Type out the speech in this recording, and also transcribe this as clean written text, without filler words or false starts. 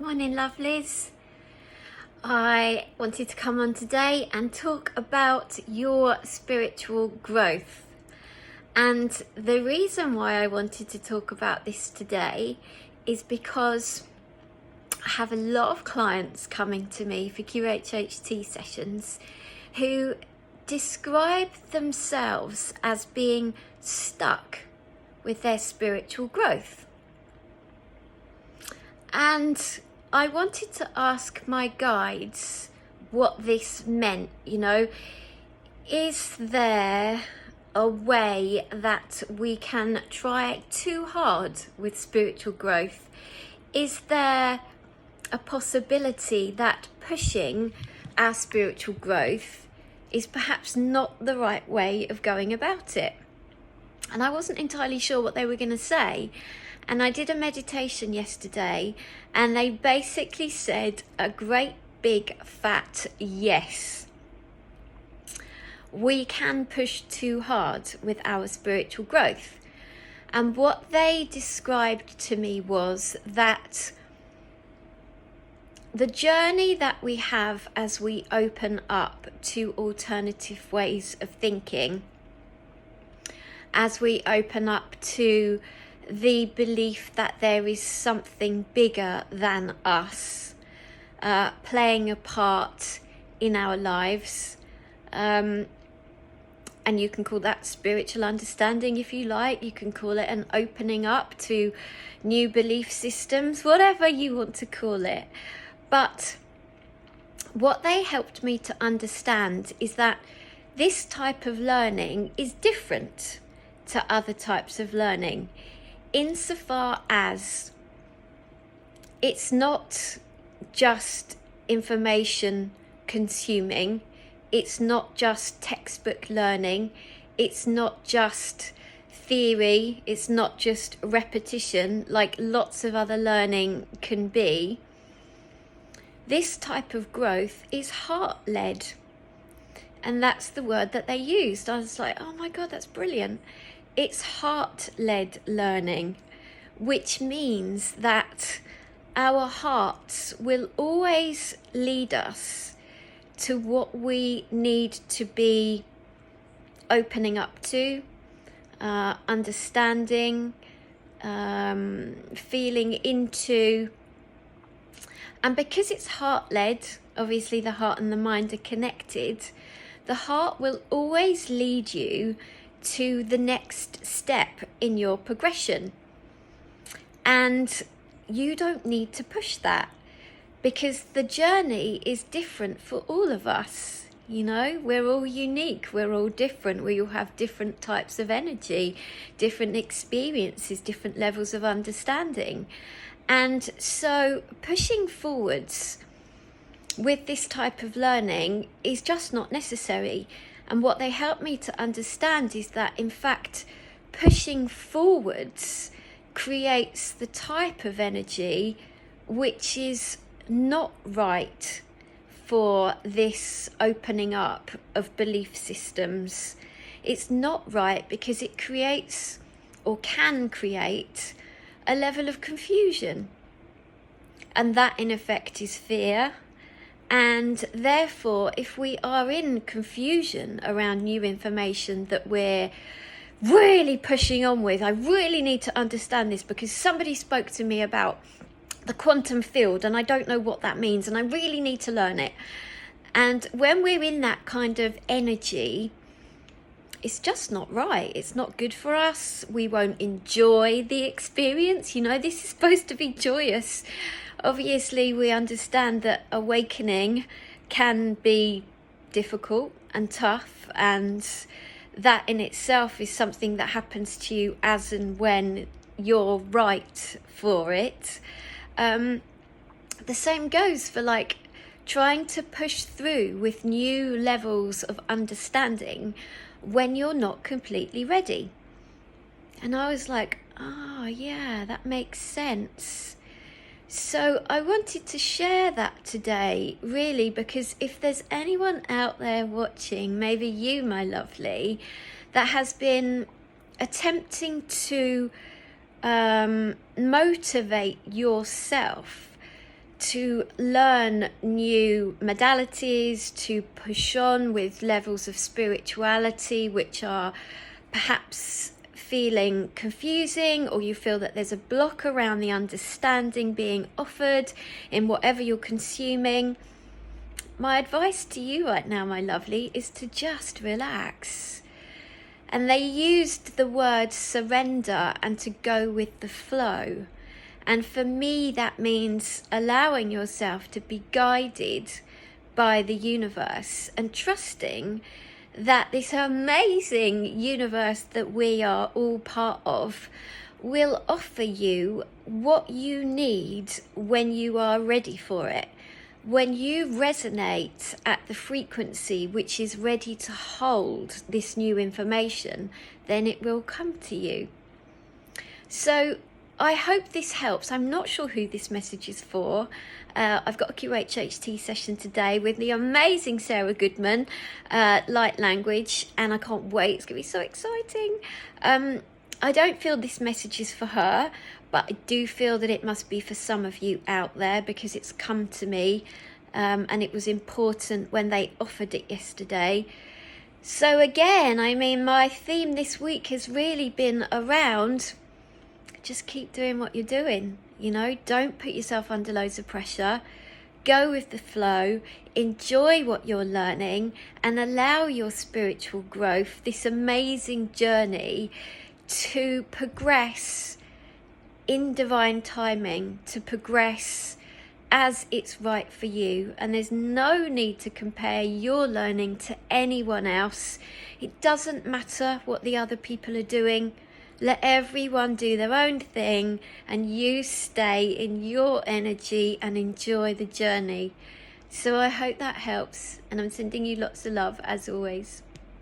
Morning, lovelies. I wanted to come on today and talk about your spiritual growth. And the reason why I wanted to talk about this today is because I have a lot of clients coming to me for QHHT sessions who describe themselves as being stuck with their spiritual growth. And I wanted to ask my guides what this meant, is there a way that we can try too hard with spiritual growth? Is there a possibility that pushing our spiritual growth is perhaps not the right way of going about it? And I wasn't entirely sure what they were going to say. And I did a meditation yesterday, and they basically said a great big fat yes. We can push too hard with our spiritual growth. And what they described to me was that the journey that we have as we open up to alternative ways of thinking, as we open up to the belief that there is something bigger than us playing a part in our lives, and you can call that spiritual understanding if you like. You can call it an opening up to new belief systems, whatever you want to call it. But what they helped me to understand is that this type of learning is different to other types of learning, insofar as it's not just information consuming, it's not just textbook learning, it's not just theory, it's not just repetition like lots of other learning can be. This type of growth is heart-led, and that's the word that they used. I was like, oh my God, that's brilliant. It's heart-led learning, which means that our hearts will always lead us to what we need to be opening up to, understanding, feeling into. And because it's heart-led, obviously the heart and the mind are connected, the heart will always lead you to the next step in your progression. And you don't need to push that, because the journey is different for all of us. We're all unique, we're all different, we all have different types of energy, different experiences, different levels of understanding. And so pushing forwards with this type of learning is just not necessary. And what they help me to understand is that, in fact, pushing forwards creates the type of energy which is not right for this opening up of belief systems. It's not right because it creates, or can create, a level of confusion. And that, in effect, is fear. And therefore, if we are in confusion around new information that we're really pushing on with, I really need to understand this because somebody spoke to me about the quantum field and I don't know what that means and I really need to learn it. And when we're in that kind of energy, it's just not right. It's not good for us. We won't enjoy the experience. This is supposed to be joyous. Obviously, we understand that awakening can be difficult and tough, and that in itself is something that happens to you as and when you're right for it. The same goes for trying to push through with new levels of understanding when you're not completely ready. And I was like, oh yeah, that makes sense. So I wanted to share that today, really, because if there's anyone out there watching, maybe you, my lovely, that has been attempting to motivate yourself to learn new modalities, to push on with levels of spirituality which are perhaps feeling confusing, or you feel that there's a block around the understanding being offered in whatever you're consuming. My advice to you right now, my lovely, is to just relax. And they used the word surrender and to go with the flow. And for me, that means allowing yourself to be guided by the universe and trusting that this amazing universe that we are all part of will offer you what you need when you are ready for it. When you resonate at the frequency which is ready to hold this new information, then it will come to you. So I hope this helps. I'm not sure who this message is for. I've got a QHHT session today with the amazing Sarah Goodman, Light Language, and I can't wait. It's going to be so exciting. I don't feel this message is for her, but I do feel that it must be for some of you out there because it's come to me, and it was important when they offered it yesterday. So again, I mean, my theme this week has really been around just keep doing what you're doing, you know, don't put yourself under loads of pressure, go with the flow, enjoy what you're learning, and allow your spiritual growth, this amazing journey, to progress in divine timing, to progress as it's right for you. And there's no need to compare your learning to anyone else. It doesn't matter what the other people are doing. Let everyone do their own thing, and you stay in your energy and enjoy the journey. So I hope that helps, and I'm sending you lots of love as always.